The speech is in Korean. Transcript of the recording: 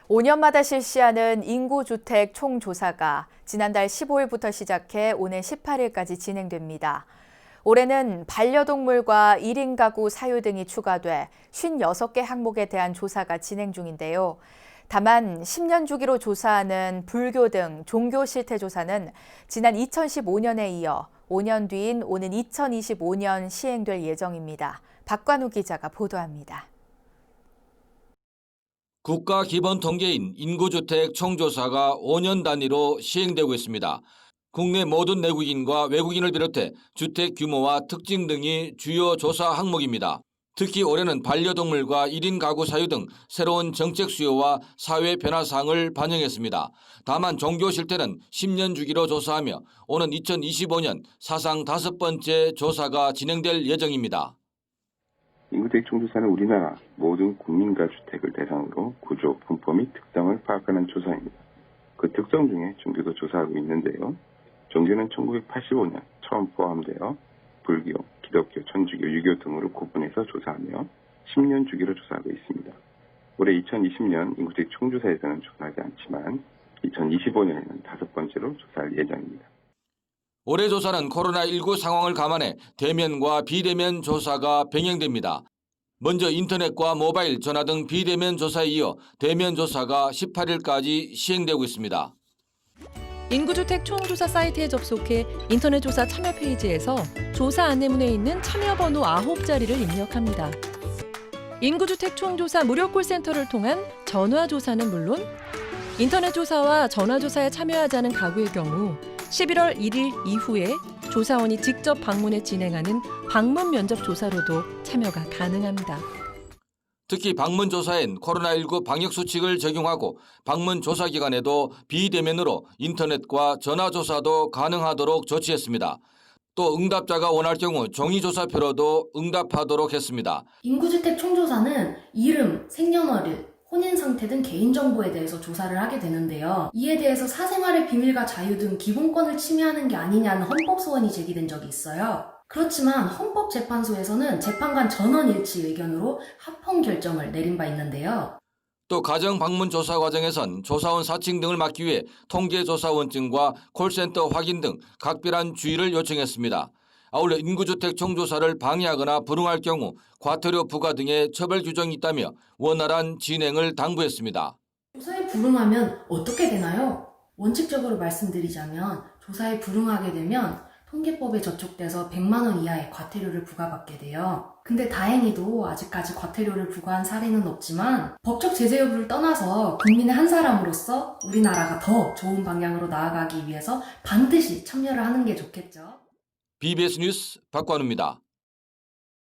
5년마다 실시하는 인구주택 총조사가 지난달 15일부터 시작해 오늘 18일까지 진행됩니다. 올해는 반려동물과 1인 가구 사유 등이 추가돼 56개 항목에 대한 조사가 진행 중인데요. 다만 10년 주기로 조사하는 불교 등 종교 실태 조사는 지난 2015년에 이어 5년 뒤인 오는 2025년 시행될 예정입니다. 박관우 기자가 보도합니다. 국가 기본 통계인 인구주택 총조사가 5년 단위로 시행되고 있습니다. 국내 모든 내국인과 외국인을 비롯해 주택 규모와 특징 등이 주요 조사 항목입니다. 특히 올해는 반려동물과 1인 가구 사유 등 새로운 정책 수요와 사회 변화 사항을 반영했습니다. 다만 종교 실태는 10년 주기로 조사하며 오는 2025년 사상 5번째 조사가 진행될 예정입니다. 인구주택 총조사는 우리나라 모든 국민가 주택을 대상으로 구조, 분포 및 특성을 파악하는 조사입니다. 그 특성 중에 종교도 조사하고 있는데요. 종교는 1985년 처음 포함되어 불교, 기독교, 천주교, 유교 등으로 구분해서 조사하며 10년 주기로 조사하고 있습니다. 올해 2020년 인구주택 총조사에서는 조사하지 않지만 2025년에는 5번째로 조사할 예정입니다. 올해 조사는 코로나19 상황을 감안해 대면과 비대면 조사가 병행됩니다. 먼저 인터넷과 모바일, 전화 등 비대면 조사에 이어 대면 조사가 18일까지 시행되고 있습니다. 인구주택 총조사 사이트에 접속해 인터넷 조사 참여 페이지에서 조사 안내문에 있는 참여번호 9자리를 입력합니다. 인구주택 총조사 무료 콜센터를 통한 전화조사는 물론 인터넷 조사와 전화조사에 참여하지 않은 가구의 경우 11월 1일 이후에 조사원이 직접 방문해 진행하는 방문 면접 조사로도 참여가 가능합니다. 특히 방문 조사엔 코로나19 방역 수칙을 적용하고 방문 조사 기간에도 비대면으로 인터넷과 전화 조사도 가능하도록 조치했습니다. 또 응답자가 원할 경우 종이조사표로도 응답하도록 했습니다. 인구주택 총조사는 이름, 생년월일, 혼인 상태 등 개인정보에 대해서 조사를 하게 되는데요. 이에 대해서 사생활의 비밀과 자유 등 기본권을 침해하는 게 아니냐는 헌법 소원이 제기된 적이 있어요. 그렇지만 헌법재판소에서는 재판관 전원 일치 의견으로 합헌 결정을 내린 바 있는데요. 또 가정 방문 조사 과정에선 조사원 사칭 등을 막기 위해 통계조사원증과 콜센터 확인 등 각별한 주의를 요청했습니다. 아울러 인구주택 총조사를 방해하거나 불응할 경우 과태료 부과 등의 처벌 규정이 있다며 원활한 진행을 당부했습니다. 조사에 불응하면 어떻게 되나요? 원칙적으로 말씀드리자면 조사에 불응하게 되면 통계법에 저촉돼서 100만 원 이하의 과태료를 부과받게 돼요. 근데 다행히도 아직까지 과태료를 부과한 사례는 없지만 법적 제재 여부를 떠나서 국민의 한 사람으로서 우리나라가 더 좋은 방향으로 나아가기 위해서 반드시 참여를 하는 게 좋겠죠. BBS 뉴스 박관우입니다.